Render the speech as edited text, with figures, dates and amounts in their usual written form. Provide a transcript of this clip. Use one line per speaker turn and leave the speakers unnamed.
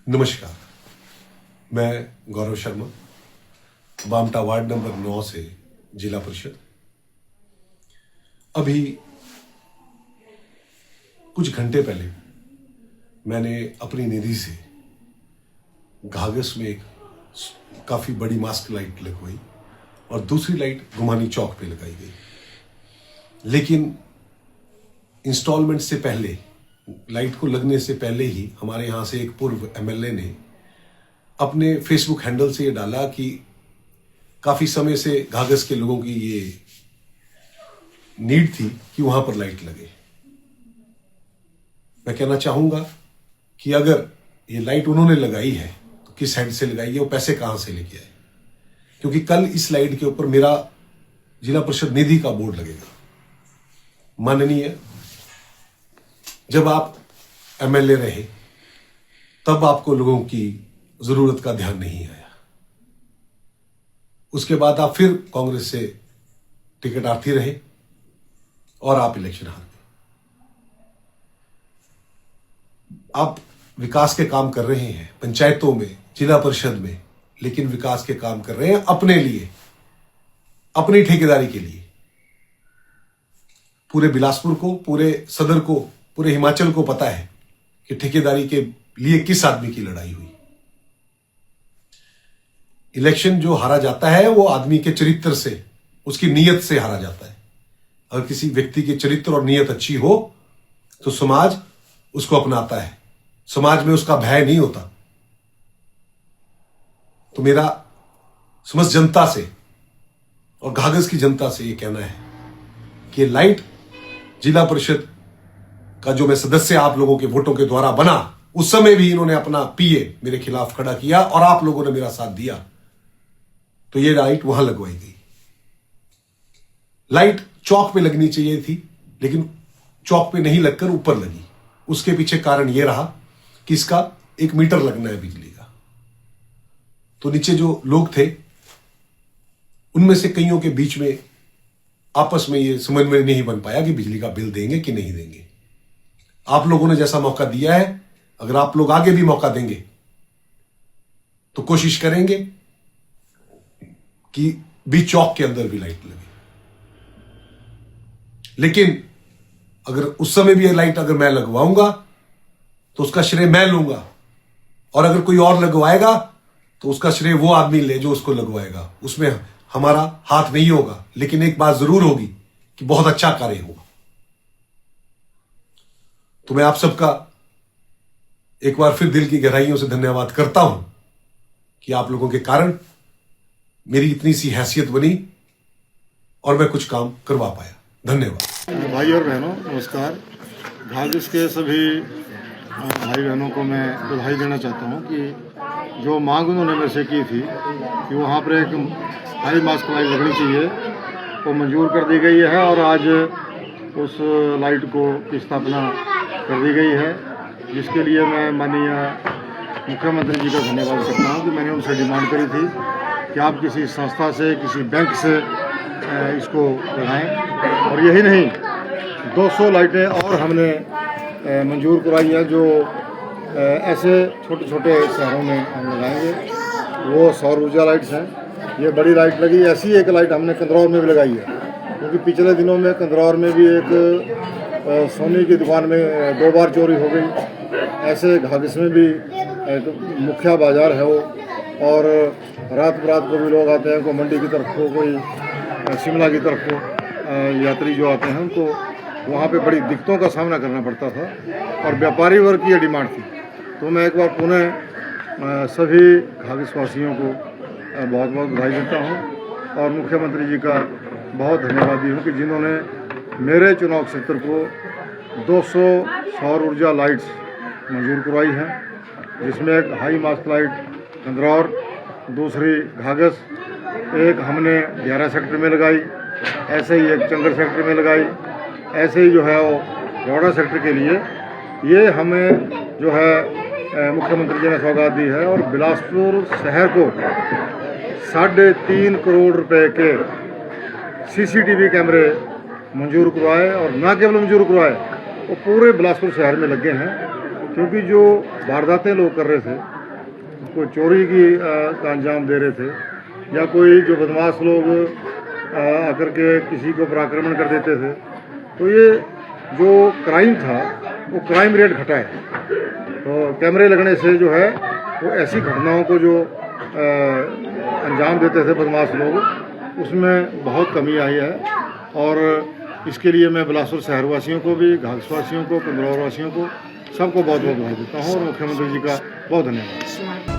नमस्कार, मैं गौरव शर्मा, बामटा ward number 9 से जिला परिषद। अभी कुछ घंटे पहले मैंने अपनी निधि से घाघस में एक काफी बड़ी मास्क लाइट लगवाई और दूसरी लाइट गुमानी चौक पे लगाई गई। लेकिन इंस्टॉलमेंट से पहले, लाइट को लगने से पहले ही हमारे यहां से एक पूर्व एमएलए ने अपने फेसबुक हैंडल से ये डाला कि काफी समय से घाघस के लोगों की ये नीड थी कि वहां पर लाइट लगे। मैं कहना चाहूंगा कि अगर ये लाइट उन्होंने लगाई है तो किस हैंड से लगाई है, वो पैसे कहां से लेके आए, क्योंकि कल इस लाइट के ऊपर मेरा जिला परिषद निधि का बोर्ड लगेगा। माननीय, जब आप एमएलए रहे तब आपको लोगों की जरूरत का ध्यान नहीं आया। उसके बाद आप फिर कांग्रेस से टिकटार्थी रहे और आप इलेक्शन हार गए। आप विकास के काम कर रहे हैं पंचायतों में, जिला परिषद में, लेकिन विकास के काम कर रहे हैं अपने लिए, अपनी ठेकेदारी के लिए। पूरे बिलासपुर को, पूरे सदर को, पूरे हिमाचल को पता है कि ठेकेदारी के लिए किस आदमी की लड़ाई हुई। इलेक्शन जो हारा जाता है वो आदमी के चरित्र से, उसकी नीयत से हारा जाता है। अगर किसी व्यक्ति की चरित्र और नीयत अच्छी हो तो समाज उसको अपनाता है, समाज में उसका भय नहीं होता। तो मेरा समस्त जनता से और घाघस की जनता से यह कहना है कि लाइट जिला परिषद का जो मैं सदस्य आप लोगों के वोटों के द्वारा बना, उस समय भी इन्होंने अपना पीए मेरे खिलाफ खड़ा किया और आप लोगों ने मेरा साथ दिया, तो ये लाइट वहां लगवाई गई। लाइट चौक पे लगनी चाहिए थी, लेकिन चौक पे नहीं लगकर ऊपर लगी। उसके पीछे कारण यह रहा कि इसका 1 मीटर लगना है बिजली का। तो नीचे जो लोग थे उनमें से कईयों के बीच में आपस में ये समझ में नहीं बन पाया कि बिजली का बिल देंगे कि नहीं देंगे। आप लोगों ने जैसा मौका दिया है, अगर आप लोग आगे भी मौका देंगे तो कोशिश करेंगे कि बीच चौक के अंदर भी लाइट लगे। लेकिन अगर उस समय भी ये लाइट अगर मैं लगवाऊंगा तो उसका श्रेय मैं लूंगा, और अगर कोई और लगवाएगा तो उसका श्रेय वो आदमी ले जो उसको लगवाएगा। उसमें हमारा हाथ नहीं होगा, लेकिन एक बात जरूर होगी कि बहुत अच्छा कार्य होगा। तो मैं आप सबका एक बार फिर दिल की गहराइयों से धन्यवाद करता हूं कि आप लोगों के कारण मेरी इतनी सी हैसियत बनी और मैं कुछ काम करवा पाया। धन्यवाद।
भाई और बहनों, नमस्कार। घाघस के सभी भाई बहनों को मैं बधाई देना चाहता हूं कि जो मांग उन्होंने मेरे से की थी कि वहां पर एक हाई मास्क लाइट लगनी चाहिए, वो मंजूर कर दी गई है और आज उस लाइट को की स्थापना कर दी गई है, जिसके लिए मैं माननीय मुख्यमंत्री जी का धन्यवाद करता हूं कि मैंने उनसे डिमांड करी थी कि आप किसी संस्था से, किसी बैंक से इसको लगाएं। और यही नहीं, 200 लाइटें और हमने मंजूर कराई हैं जो ऐसे छोटे छोटे शहरों में हम लगाएंगे। वो सौर ऊर्जा लाइट्स हैं। ये बड़ी लाइट लगी, ऐसी एक लाइट हमने कंदरौर में भी लगाई है, क्योंकि पिछले दिनों में कंदरौर में भी एक सोनी की दुकान में 2 बार चोरी हो गई। ऐसे घाघस में भी एक मुख्य बाज़ार है वो, और रात बरात को भी लोग आते हैं, कोई मंडी की तरफ को, कोई शिमला की तरफ को यात्री जो आते हैं उनको वहाँ पे बड़ी दिक्कतों का सामना करना पड़ता था, और व्यापारी वर्ग की ये डिमांड थी। तो मैं एक बार पुनः सभी घाघस वासियों को बहुत बहुत बधाई देता हूँ और मुख्यमंत्री जी का बहुत धन्यवादी हूँ कि जिन्होंने मेरे चुनाव क्षेत्र को 200 सौर ऊर्जा लाइट्स मंजूर करवाई हैं, जिसमें एक हाई मास्क लाइट कंदरौर, दूसरी घाघस, एक हमने दियारा सेक्टर में लगाई, ऐसे ही एक चंगर सेक्टर में लगाई, ऐसे ही जो है वो रोड़ा सेक्टर के लिए ये हमें जो है मुख्यमंत्री जी ने सौगात दी है। और बिलासपुर शहर को 3.5 करोड़ रुपए के CCTV कैमरे मंजूर करवाए, और न केवल मंजूर करवाए, वो पूरे बिलासपुर शहर में लगे हैं, क्योंकि जो वारदातें लोग कर रहे थे कोई चोरी का अंजाम दे रहे थे, या कोई जो बदमाश लोग आकर के किसी को पर आक्रमण कर देते थे, तो ये जो क्राइम था वो क्राइम रेट घटा है। तो कैमरे लगने से जो है वो ऐसी घटनाओं को जो अंजाम देते थे बदमाश लोग, उसमें बहुत कमी आई है। और इसके लिए मैं बिलासपुर शहरवासियों को भी, घाघसवासियों को, कुंदरौर वासियों को, सबको बहुत बहुत बधाई देता हूँ और मुख्यमंत्री जी का बहुत धन्यवाद।